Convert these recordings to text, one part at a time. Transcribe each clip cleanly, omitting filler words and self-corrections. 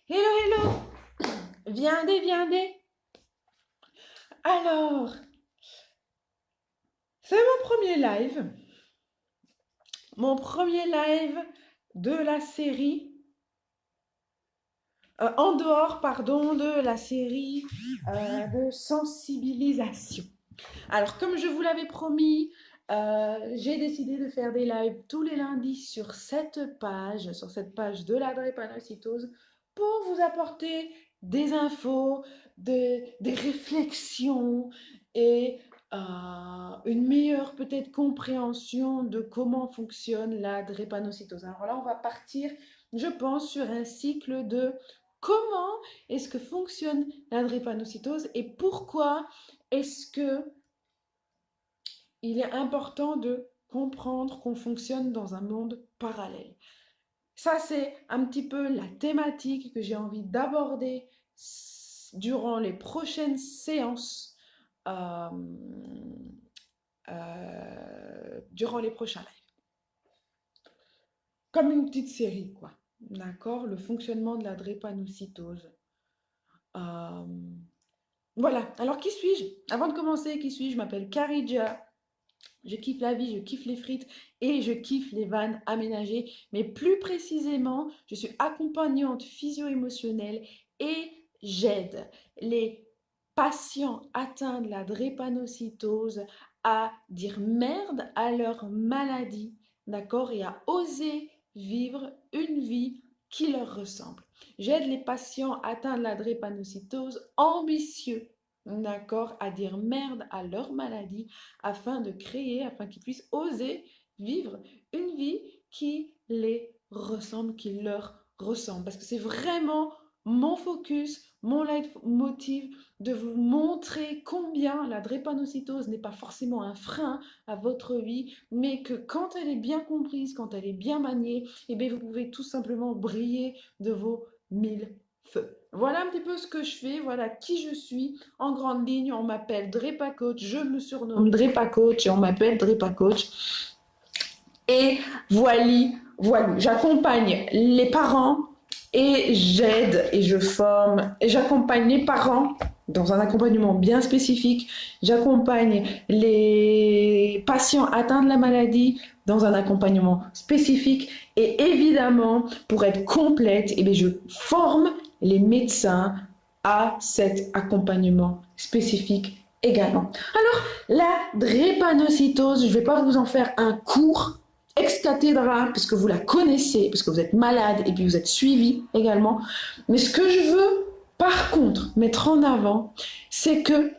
Hello, hello! Viendez. Alors, c'est mon premier live de la série, en dehors, pardon, de la série de sensibilisation. Alors, comme je vous l'avais promis, j'ai décidé de faire des lives tous les lundis sur cette page de la drépanocytose, pour vous apporter des infos, des réflexions et une meilleure peut-être compréhension de comment fonctionne la drépanocytose. Alors là, on va partir, je pense, sur un cycle de comment est-ce que fonctionne la drépanocytose et pourquoi est-ce que il est important de comprendre qu'on fonctionne dans un monde parallèle. Ça, c'est un petit peu la thématique que j'ai envie d'aborder durant les prochaines séances, euh, durant les prochains lives. Comme une petite série, quoi. D'accord? Le fonctionnement de la drépanocytose. Euh, voilà. Alors, qui suis-je? Avant de commencer, qui suis-je? Je m'appelle Karidja. Je kiffe la vie, je kiffe les frites et je kiffe les vannes aménagées. Mais plus précisément, je suis accompagnante physio-émotionnelle et j'aide les patients atteints de la drépanocytose à dire merde à leur maladie, d'accord, et à oser vivre une vie qui leur ressemble. J'aide les patients atteints de la drépanocytose ambitieux, d'accord, à dire merde à leur maladie afin qu'ils puissent oser vivre une vie qui les ressemble, qui leur ressemble. Parce que c'est vraiment mon focus, mon leitmotiv, de vous montrer combien la drépanocytose n'est pas forcément un frein à votre vie, mais que quand elle est bien comprise, quand elle est bien maniée, eh bien vous pouvez tout simplement briller de vos mille feux. Voilà un petit peu ce que je fais, voilà qui je suis. En grande ligne, on m'appelle Drepa Coach, je me surnomme Drepa Coach et on m'appelle Drepa Coach. Et voilà, j'accompagne les parents et j'aide et je forme et j'accompagne les parents dans un accompagnement bien spécifique. J'accompagne les patients atteints de la maladie dans un accompagnement spécifique. Et évidemment, pour être complète, eh bien, je forme les médecins à cet accompagnement spécifique également. Alors, la drépanocytose, je ne vais pas vous en faire un cours ex-cathédrale, puisque vous la connaissez, parce que vous êtes malade et puis vous êtes suivi également. Mais ce que je veux, par contre, mettre en avant, c'est que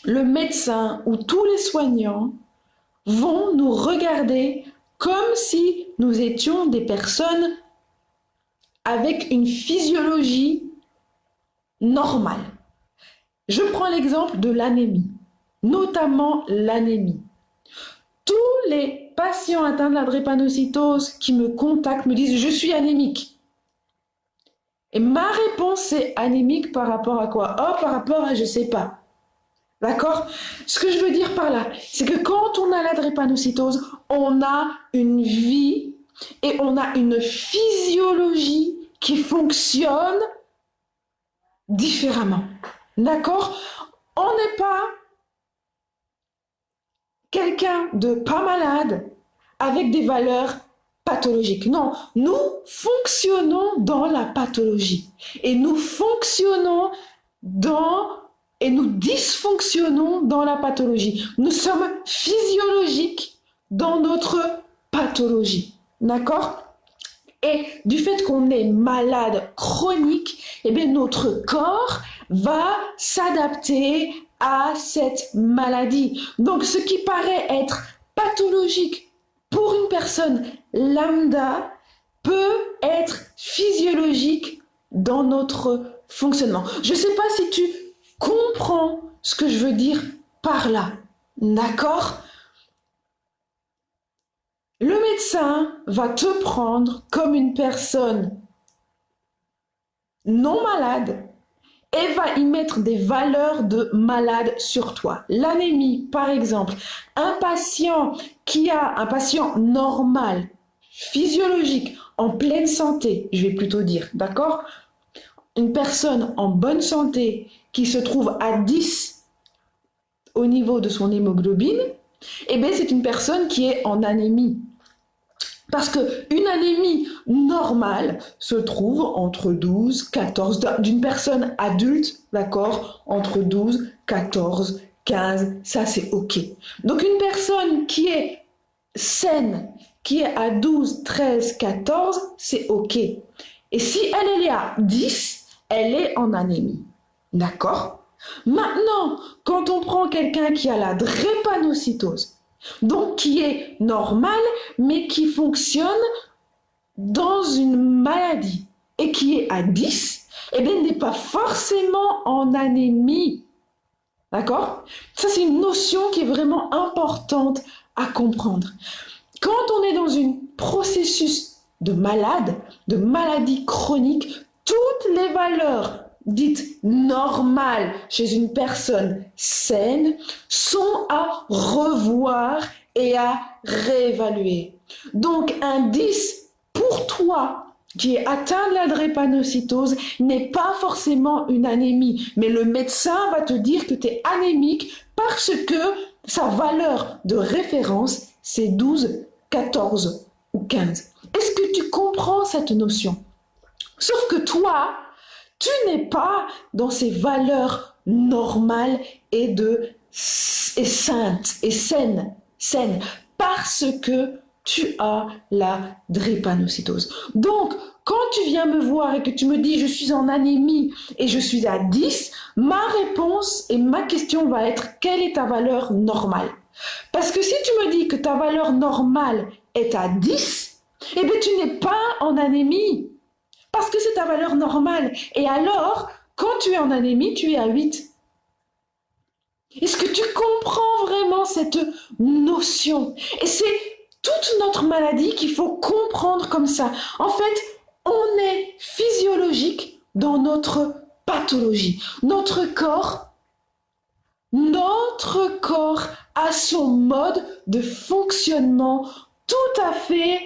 le médecin ou tous les soignants vont nous regarder comme si nous étions des personnes avec une physiologie normale. Je prends l'exemple de l'anémie, notamment l'anémie. Tous les patients atteints de la drépanocytose qui me contactent me disent « je suis anémique ». Et ma réponse est anémique par rapport à quoi? Oh, par rapport à je sais pas. D'accord? Ce que je veux dire par là, c'est que quand on a la drépanocytose, on a une vie et on a une physiologie qui fonctionne différemment. D'accord? On n'est pas quelqu'un de pas malade avec des valeurs pathologiques. Non, nous fonctionnons dans la pathologie et nous fonctionnons et nous dysfonctionnons dans la pathologie. Nous sommes physiologiques dans notre pathologie. D'accord? Et du fait qu'on est malade chronique, eh bien notre corps va s'adapter à cette maladie. Donc ce qui paraît être pathologique pour une personne lambda peut être physiologique dans notre fonctionnement. Je ne sais pas si tu comprends ce que je veux dire par là. D'accord? Le médecin va te prendre comme une personne non malade et va y mettre des valeurs de malade sur toi. L'anémie, par exemple, un patient normal, physiologique, en pleine santé, je vais plutôt dire, d'accord? une personne en bonne santé qui se trouve à 10 au niveau de son hémoglobine, eh bien c'est une personne qui est en anémie. Parce qu'une anémie normale se trouve entre 12, 14, d'une personne adulte, d'accord, entre 12, 14, 15, ça c'est ok. Donc une personne qui est saine, qui est à 12, 13, 14, c'est ok. Et si elle est à 10, elle est en anémie, d'accord? Maintenant, quand on prend quelqu'un qui a la drépanocytose, donc qui est normal, mais qui fonctionne dans une maladie et qui est à 10, eh bien, n'est pas forcément en anémie. D'accord? Ça, c'est une notion qui est vraiment importante à comprendre. Quand on est dans un processus de maladie chronique, toutes les valeurs dites normales chez une personne saine sont à revoir et à réévaluer. Donc un 10 pour toi qui est atteint de la drépanocytose n'est pas forcément une anémie, mais le médecin va te dire que tu es anémique parce que sa valeur de référence, c'est 12, 14 ou 15. Est-ce que tu comprends cette notion? Sauf que toi, tu n'es pas dans ces valeurs normales et saintes et saines, parce que tu as la drépanocytose. Donc, quand tu viens me voir et que tu me dis je suis en anémie et je suis à 10, ma réponse et ma question va être quelle est ta valeur normale? Parce que si tu me dis que ta valeur normale est à 10, eh bien tu n'es pas en anémie. Parce que c'est ta valeur normale. Et alors, quand tu es en anémie, tu es à 8. Est-ce que tu comprends vraiment cette notion? Et c'est toute notre maladie qu'il faut comprendre comme ça. En fait, on est physiologique dans notre pathologie. Notre corps a son mode de fonctionnement tout à fait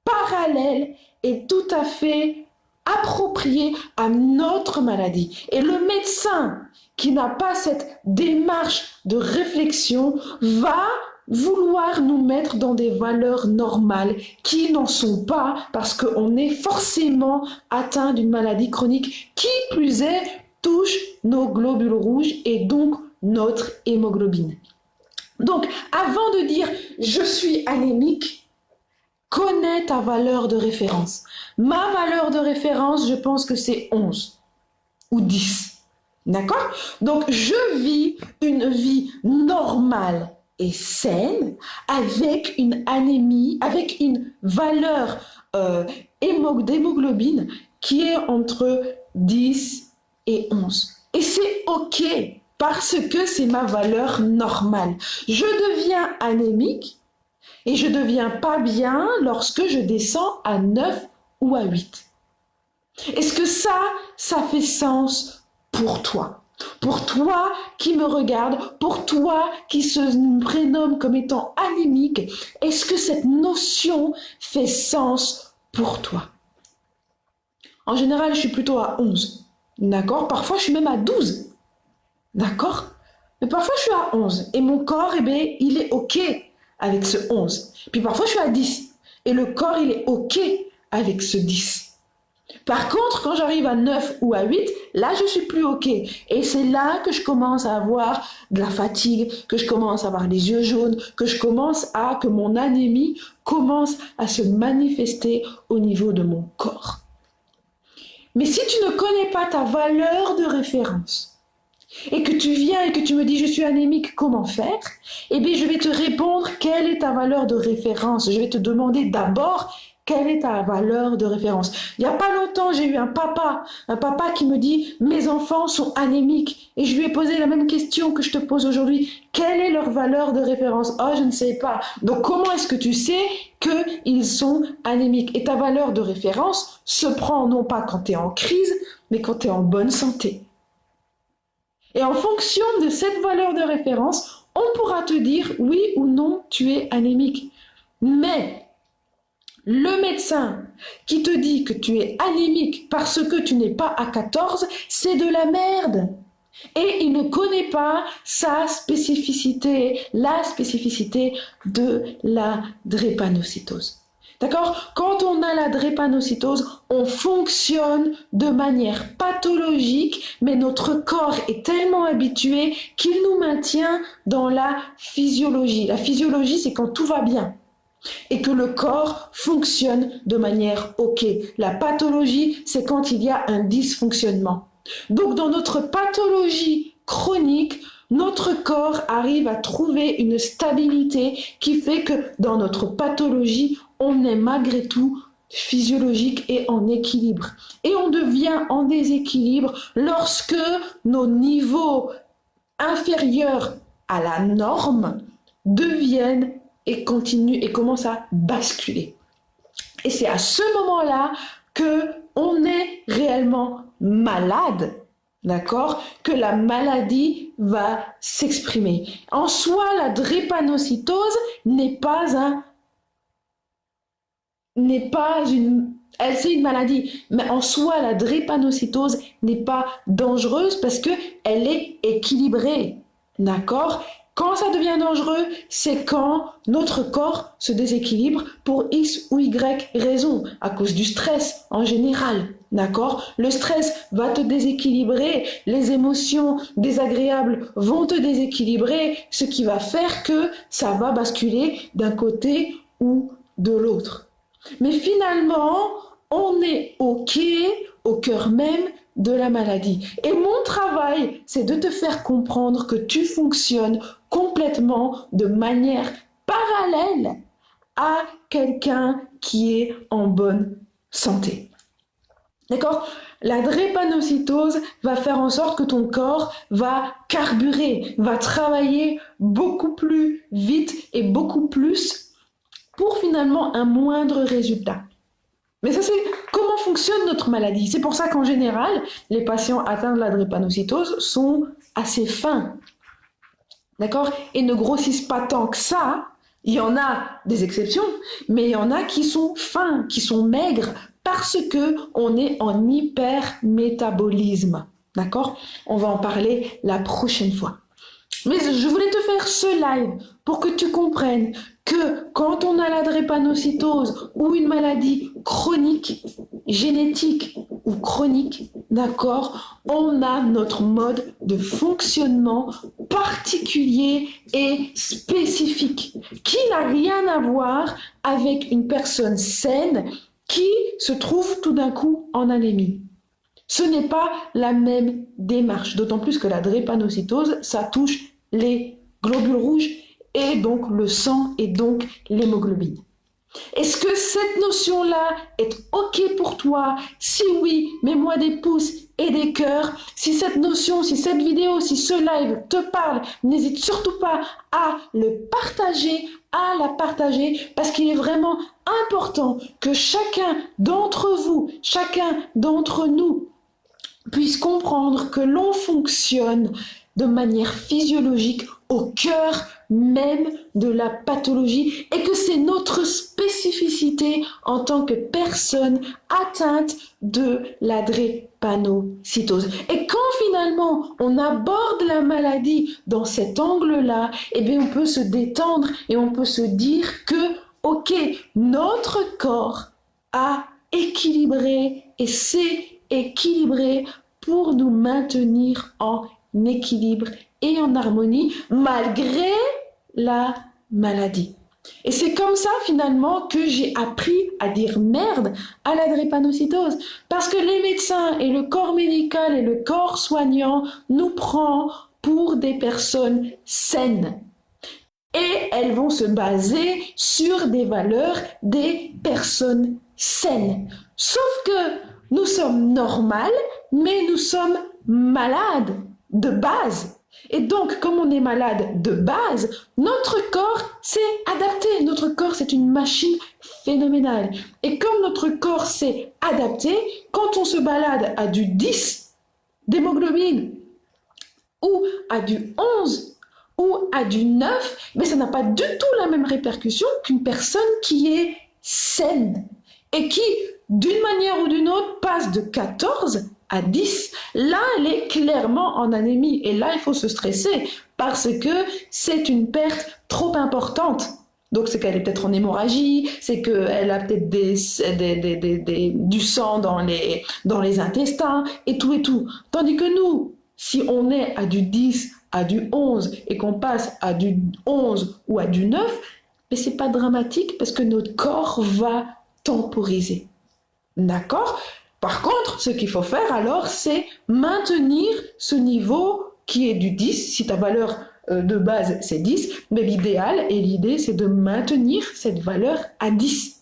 parallèle et tout à fait approprié à notre maladie. Et le médecin qui n'a pas cette démarche de réflexion va vouloir nous mettre dans des valeurs normales qui n'en sont pas parce qu'on est forcément atteint d'une maladie chronique qui plus est touche nos globules rouges et donc notre hémoglobine. Donc avant de dire je suis anémique, connais ta valeur de référence. Ma valeur de référence, je pense que c'est 11 ou 10. D'accord? Donc, je vis une vie normale et saine avec une anémie, avec une valeur d'hémoglobine qui est entre 10 et 11. Et c'est OK parce que c'est ma valeur normale. Je deviens anémique et je ne deviens pas bien lorsque je descends à 9 ou à 8. Est-ce que ça fait sens pour toi? Pour toi qui me regarde, pour toi qui se prénomme comme étant anémique, est-ce que cette notion fait sens pour toi? En général, je suis plutôt à 11, d'accord? Parfois, je suis même à 12, d'accord? Mais parfois, je suis à 11 et mon corps, eh bien, il est OK avec ce 11. Puis parfois, je suis à 10 et le corps, il est OK avec ce 10. Par contre, quand j'arrive à 9 ou à 8, là, je suis plus OK. Et c'est là que je commence à avoir de la fatigue, que je commence à avoir les yeux jaunes, que mon anémie commence à se manifester au niveau de mon corps. Mais si tu ne connais pas ta valeur de référence, et que tu viens et que tu me dis je suis anémique, comment faire? Eh bien, je vais te répondre quelle est ta valeur de référence. Je vais te demander d'abord quelle est ta valeur de référence. Il n'y a pas longtemps, j'ai eu un papa qui me dit mes enfants sont anémiques. Et je lui ai posé la même question que je te pose aujourd'hui. Quelle est leur valeur de référence? Oh, je ne sais pas. Donc, comment est-ce que tu sais qu'ils sont anémiques? Et ta valeur de référence se prend non pas quand tu es en crise, mais quand tu es en bonne santé. Et en fonction de cette valeur de référence, on pourra te dire oui ou non, tu es anémique. Mais Le médecin qui te dit que tu es anémique parce que tu n'es pas à 14, c'est de la merde. Et il ne connaît pas sa spécificité, la spécificité de la drépanocytose. D'accord? Quand on a la drépanocytose, on fonctionne de manière pathologique, mais notre corps est tellement habitué qu'il nous maintient dans la physiologie. La physiologie, c'est quand tout va bien et que le corps fonctionne de manière OK. La pathologie, c'est quand il y a un dysfonctionnement. Donc, dans notre pathologie chronique, notre corps arrive à trouver une stabilité qui fait que dans notre pathologie, on est malgré tout physiologique et en équilibre. Et on devient en déséquilibre lorsque nos niveaux inférieurs à la norme deviennent et continuent et commencent à basculer. Et c'est à ce moment-là que on est réellement malade, d'accord? Que la maladie va s'exprimer. En soi, la drépanocytose c'est une maladie, mais en soi, la drépanocytose n'est pas dangereuse parce que elle est équilibrée, d'accord? Quand ça devient dangereux, c'est quand notre corps se déséquilibre pour X ou Y raison, à cause du stress en général, d'accord? Le stress va te déséquilibrer, les émotions désagréables vont te déséquilibrer, ce qui va faire que ça va basculer d'un côté ou de l'autre. Mais finalement, on est OK au cœur même de la maladie. Et mon travail, c'est de te faire comprendre que tu fonctionnes complètement de manière parallèle à quelqu'un qui est en bonne santé. D'accord? La drépanocytose va faire en sorte que ton corps va carburer, va travailler beaucoup plus vite et beaucoup plus pour finalement un moindre résultat. Mais ça, c'est comment fonctionne notre maladie. C'est pour ça qu'en général, les patients atteints de la drépanocytose sont assez fins, d'accord? Et ne grossissent pas tant que ça. Il y en a des exceptions, mais il y en a qui sont fins, qui sont maigres, parce qu'on est en hypermétabolisme, d'accord? On va en parler la prochaine fois. Mais je voulais te faire ce live pour que tu comprennes que quand on a la drépanocytose ou une maladie chronique, génétique ou chronique, d'accord, on a notre mode de fonctionnement particulier et spécifique qui n'a rien à voir avec une personne saine qui se trouve tout d'un coup en anémie. Ce n'est pas la même démarche, d'autant plus que la drépanocytose, ça touche les globules rouges et donc le sang et donc l'hémoglobine. Est-ce que cette notion-là est OK pour toi? Si oui, mets-moi des pouces et des cœurs. Si cette notion, si cette vidéo, si ce live te parle, n'hésite surtout pas à le partager, à la partager, parce qu'il est vraiment important que chacun d'entre vous, chacun d'entre nous, puisse comprendre que l'on fonctionne de manière physiologique au cœur même de la pathologie et que c'est notre spécificité en tant que personne atteinte de la drépanocytose. Et quand finalement on aborde la maladie dans cet angle-là, eh bien on peut se détendre et on peut se dire que, ok, notre corps a équilibré et s'est équilibré pour nous maintenir en équilibre et en harmonie malgré la maladie. Et c'est comme ça finalement que j'ai appris à dire merde à la drépanocytose. Parce que les médecins et le corps médical et le corps soignant nous prend pour des personnes saines. Et elles vont se baser sur des valeurs des personnes saines. Sauf que nous sommes normales, mais nous sommes malades de base. Et donc, comme on est malade de base, notre corps s'est adapté. Notre corps, c'est une machine phénoménale. Et comme notre corps s'est adapté, quand on se balade à du 10 d'hémoglobine ou à du 11 ou à du 9, mais ça n'a pas du tout la même répercussion qu'une personne qui est saine et qui, d'une manière ou d'une autre, passe de 14 à 10, là, elle est clairement en anémie. Et là, il faut se stresser parce que c'est une perte trop importante. Donc, c'est qu'elle est peut-être en hémorragie, c'est qu'elle a peut-être du sang dans les intestins et tout et tout. Tandis que nous, si on est à du 10, à du 11 et qu'on passe à du 11 ou à du 9, mais c'est pas dramatique parce que notre corps va temporiser. D'accord? Par contre, ce qu'il faut faire alors, c'est maintenir ce niveau qui est du 10, si ta valeur de base c'est 10, mais l'idéal et l'idée c'est de maintenir cette valeur à 10.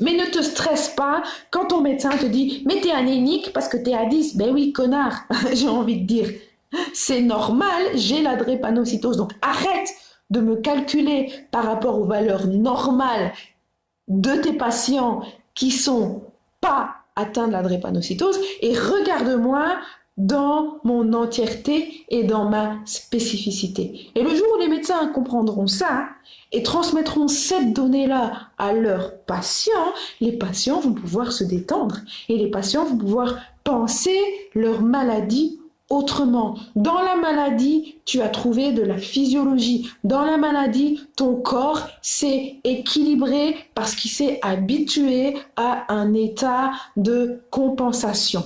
Mais ne te stresse pas quand ton médecin te dit « mais t'es anémique parce que t'es à 10 ». Ben oui, connard, j'ai envie de dire. C'est normal, j'ai la drépanocytose, donc arrête de me calculer par rapport aux valeurs normales de tes patients qui sont pas atteints de la drépanocytose et regarde-moi dans mon entièreté et dans ma spécificité. Et le jour où les médecins comprendront ça et transmettront cette donnée-là à leurs patients, les patients vont pouvoir se détendre et les patients vont pouvoir penser leur maladie autrement. Dans la maladie, tu as trouvé de la physiologie. Dans la maladie, ton corps s'est équilibré parce qu'il s'est habitué à un état de compensation.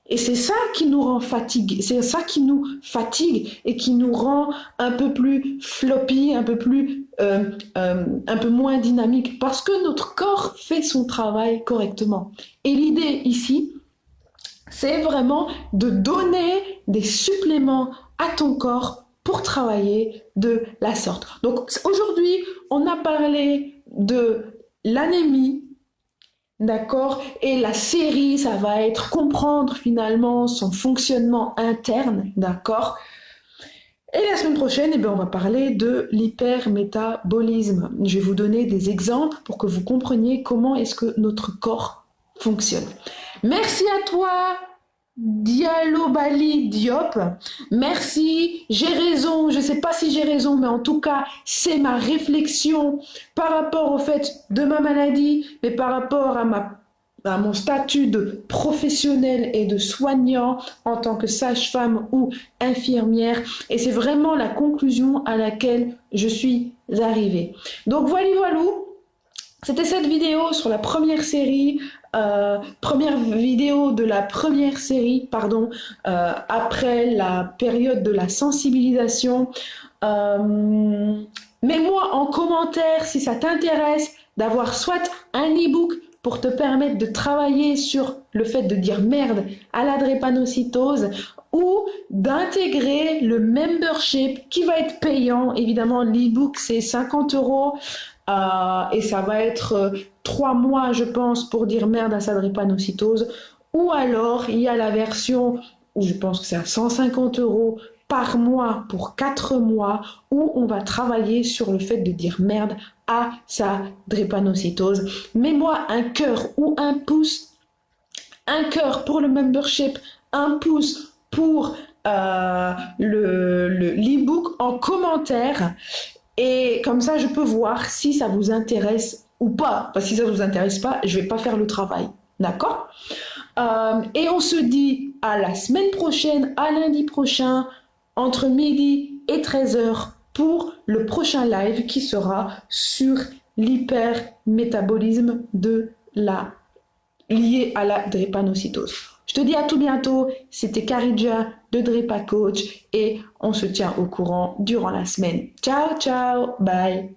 Et c'est ça qui nous rend fatigués, c'est ça qui nous fatigue et qui nous rend un peu plus floppy, un peu moins dynamique, parce que notre corps fait son travail correctement. Et l'idée ici, c'est vraiment de donner des suppléments à ton corps pour travailler de la sorte. Donc aujourd'hui, on a parlé de l'anémie. D'accord? Et la série, ça va être comprendre finalement son fonctionnement interne, d'accord? Et la semaine prochaine, eh bien, on va parler de l'hypermétabolisme. Je vais vous donner des exemples pour que vous compreniez comment est-ce que notre corps fonctionne. Merci à toi, Diallo Bali Diop. Merci, j'ai raison, je ne sais pas si j'ai raison, mais en tout cas, c'est ma réflexion par rapport au fait de ma maladie, mais par rapport à mon statut de professionnel et de soignant en tant que sage-femme ou infirmière. Et c'est vraiment la conclusion à laquelle je suis arrivée. Donc voilà, c'était cette vidéo sur la première vidéo de la première série, après la période de la sensibilisation. Mets-moi en commentaire si ça t'intéresse d'avoir soit un e-book pour te permettre de travailler sur le fait de dire merde à la drépanocytose ou d'intégrer le membership qui va être payant. Évidemment, l'e-book c'est 50 € et ça va être 3 mois, je pense, pour dire merde à sa drépanocytose. Ou alors, il y a la version où je pense que c'est à 150 € par mois pour 4 mois où on va travailler sur le fait de dire merde à sa drépanocytose. Mets-moi un cœur ou un pouce. Un cœur pour le membership, un pouce pour l'e-book en commentaire. Et comme ça, je peux voir si ça vous intéresse ou pas. Parce que si ça ne vous intéresse pas, je ne vais pas faire le travail. D'accord? Et on se dit à la semaine prochaine, à lundi prochain, entre midi et 13h pour le prochain live qui sera sur l'hypermétabolisme lié à la drépanocytose. Je te dis à tout bientôt, c'était Karidja de Drépa Coach et on se tient au courant durant la semaine. Ciao, ciao, bye.